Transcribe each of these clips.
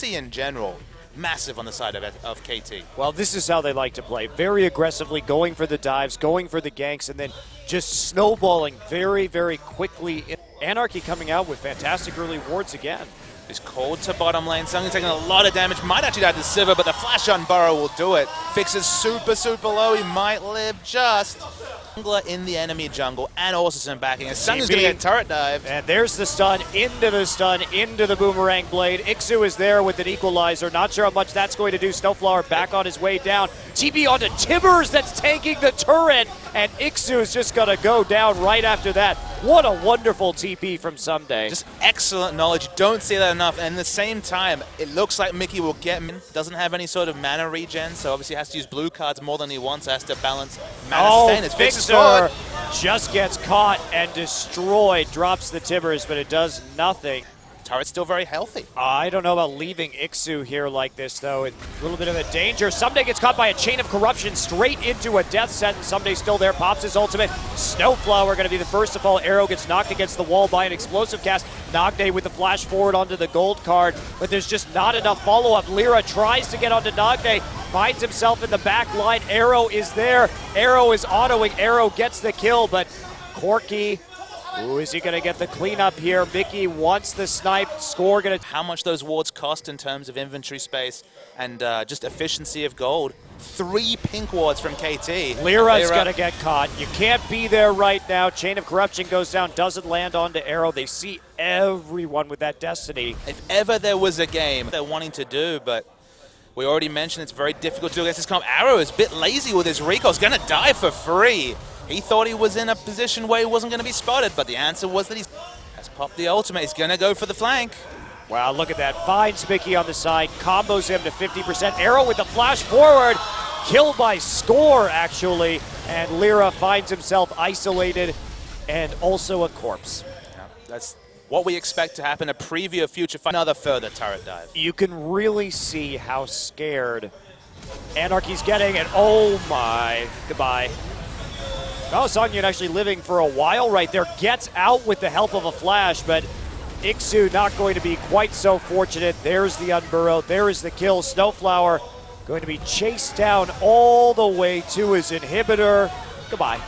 In general, massive on the side of KT. Well, this is how they like to play. Very aggressively, going for the dives, going for the ganks, and then just snowballing very, very quickly. Anarchy coming out with fantastic early wards again. He's called to bottom lane. Sung taking a lot of damage. Might actually die to Sivir, but the flash on Burrow will do it. Fix is super, super low. He might live just. Jungler in the enemy jungle, and also some backing. Sung is going to get turret dive. And there's the stun, into the boomerang blade. Ixu is there with an equalizer. Not sure how much that's going to do. Snowflower back on his way down. TP onto Tibbers that's tanking the turret. And Ixu is just going to go down right after that. What a wonderful TP from Someday. Just excellent knowledge. Don't see that enough. And at the same time, it looks like Mickey will get him. Doesn't have any sort of mana regen, so obviously has to use blue cards more than he wants. Has to balance mana sustain. His Fixer just gets caught and destroyed. Drops the Tibbers, but it does nothing. Turret's still very healthy. I don't know about leaving Ixu here like this, though. It's a little bit of a danger. Someday gets caught by a chain of corruption straight into a death sentence. Someday's still there, pops his ultimate. Snowflower going to be the first to fall. Arrow gets knocked against the wall by an explosive cast. Nogday with the flash forward onto the gold card, but there's just not enough follow-up. Lyra tries to get onto Nogday, finds himself in the back line. Arrow is there. Arrow is autoing. Arrow gets the kill, but Corki, ooh, is he going to get the cleanup here? Mickey wants the snipe. Score going to... How much those wards cost in terms of inventory space and just efficiency of gold. 3 pink wards from KT. Lyra's going to get caught. You can't be there right now. Chain of Corruption goes down, doesn't land onto Arrow. They see everyone with that destiny. If ever there was a game they're wanting to do, but we already mentioned it's very difficult to do against this comp. Arrow is a bit lazy with his recall. He's going to die for free. He thought he was in a position where he wasn't going to be spotted, but the answer was that he has popped the ultimate. He's going to go for the flank. Wow, look at that. Finds Mickey on the side, combos him to 50%. Arrow with the flash forward. Killed by Score, actually. And Lyra finds himself isolated and also a corpse. Yeah, that's what we expect to happen. A preview of future fight. Another further turret dive. You can really see how scared Anarchy's getting, and oh my, goodbye. Oh, Songyun actually living for a while right there. Gets out with the help of a flash, but Ixu not going to be quite so fortunate. There's the unburrow. There is the kill. Snowflower going to be chased down all the way to his inhibitor. Goodbye.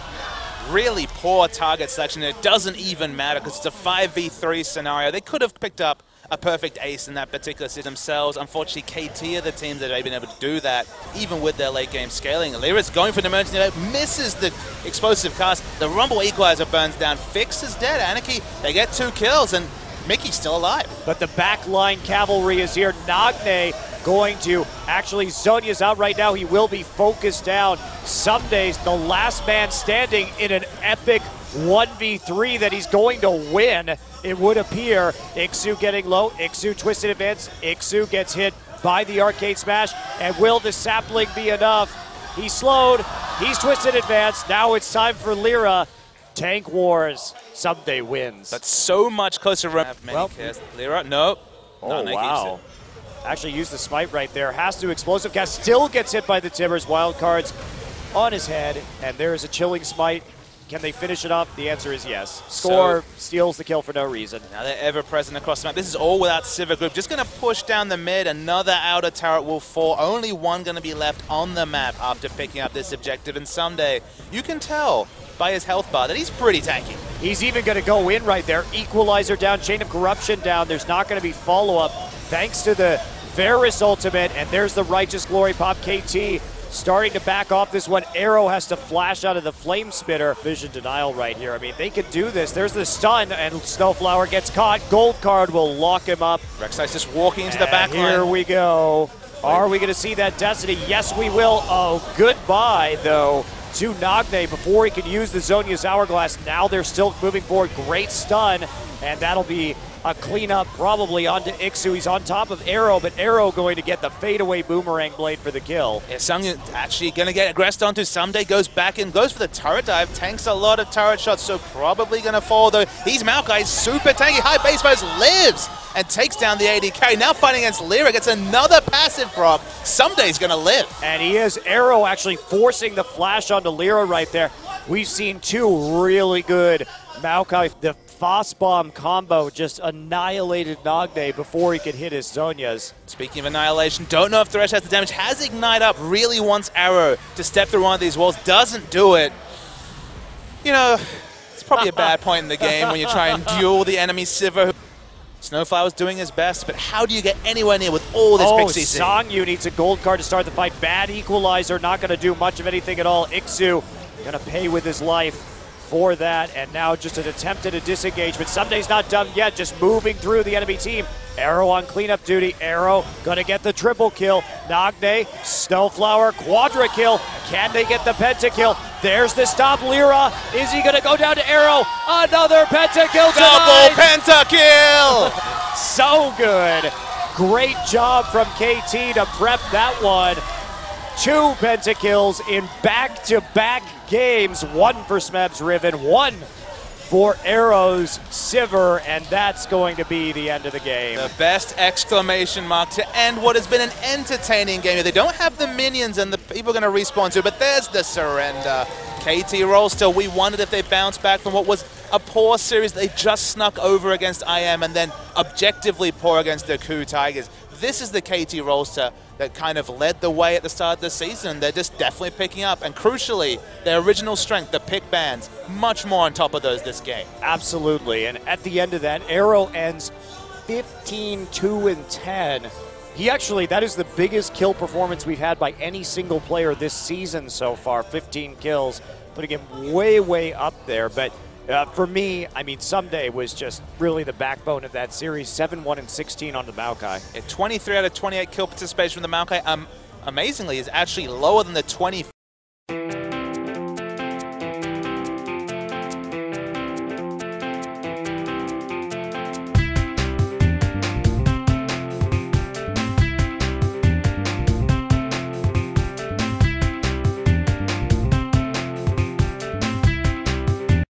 Really poor target selection. It doesn't even matter because it's a 5v3 scenario. They could have picked up a perfect ace in that particular system themselves. Unfortunately, KT are the teams that have been able to do that, even with their late game scaling. Lyra's going for the emergency, misses the explosive cast. The Rumble Equalizer burns down. Fix is dead. Anarchy, they get 2 kills, and Mickey's still alive. But the backline cavalry is here. Nagne going to, actually Zhonya's out right now. He will be focused down. Someday, the last man standing in an epic 1v3 that he's going to win, it would appear. Ixu getting low. Ixu twisted advance. Ixu gets hit by the arcade smash. And will the sapling be enough? He's slowed. He's twisted advance. Now it's time for Lyra. Tank wars. Someday wins. That's so much closer. Well, Lyra, nope. Oh, wow. Actually used the smite right there. Has to explosive cast. Still gets hit by the Tibbers. Wild cards on his head. And there's a chilling smite. Can they finish it off? The answer is yes. Score steals the kill for no reason. Now they're ever present across the map. This is all without Sivir group. Just going to push down the mid. Another outer turret will fall. Only one going to be left on the map after picking up this objective. And Someday, you can tell by his health bar that he's pretty tanky. He's even going to go in right there. Equalizer down, Chain of Corruption down. There's not going to be follow-up thanks to the Varus ultimate. And there's the Righteous Glory pop. KT starting to back off this one. Arrow has to flash out of the Flame Spitter. Vision denial right here. I mean, they could do this. There's the stun, and Snowflower gets caught. Gold card will lock him up. Rek'Sai's just walking into the back line. Here we go. Are we going to see that Destiny? Yes, we will. Oh, goodbye, though, to Nagne before he can use the Zhonya's Hourglass. Now they're still moving forward. Great stun, and that'll be a cleanup probably onto Ixu. He's on top of Arrow, but Arrow going to get the fadeaway boomerang blade for the kill. Yeah, Sung actually going to get aggressed onto. Someday goes back in, goes for the turret dive, tanks a lot of turret shots, so probably going to fall though. He's Maokai, super tanky, high base buzz, lives and takes down the AD carry. Now fighting against Lyra, gets another passive prop. Someday's going to live. And he is. Arrow actually forcing the flash onto Lyra right there. We've seen 2 really good Maokai, the Foss Bomb combo just annihilated Nagne before he could hit his Zhonyas. Speaking of annihilation, don't know if Thresh has the damage. Has Ignite up, really wants Arrow to step through one of these walls, doesn't do it. You know, it's probably a bad point in the game when you try and duel the enemy Sivir. Snowflower's doing his best, but how do you get anywhere near with all this Pixie Seed? Songyu needs a gold card to start the fight. Bad equalizer, not going to do much of anything at all. Ixu going to pay with his life for that, and now just an attempt at a disengagement. Sunday's not done yet, just moving through the enemy team. Arrow on cleanup duty. Arrow gonna get the triple kill. Nagne, Snowflower, quadra kill. Can they get the pentakill? There's the stop. Lyra, is he gonna go down to Arrow? Another pentakill tonight! Double pentakill! So good. Great job from KT to prep that one. 2 pentakills in back-to-back games. 1 for Smeb's Riven, 1 for Arrow's Sivir, and that's going to be the end of the game. The best exclamation mark to end what has been an entertaining game. They don't have the minions and the people are going to respawn to, but there's the surrender. KT Rollster, we wondered if they bounced back from what was a poor series they just snuck over against IM and then objectively poor against the Coup Tigers. This is the KT Rollster that kind of led the way at the start of the season. They're just definitely picking up. And crucially, their original strength, the pick bands, much more on top of those this game. Absolutely. And at the end of that, Arrow ends 15-2-10. That is the biggest kill performance we've had by any single player this season so far. 15 kills, putting him way, way up there. But for me, I mean, Someday was just really the backbone of that series. 7-1-16 on the Maokai. 23 out of 28 kill participation from the Maokai, amazingly, is actually lower than the 20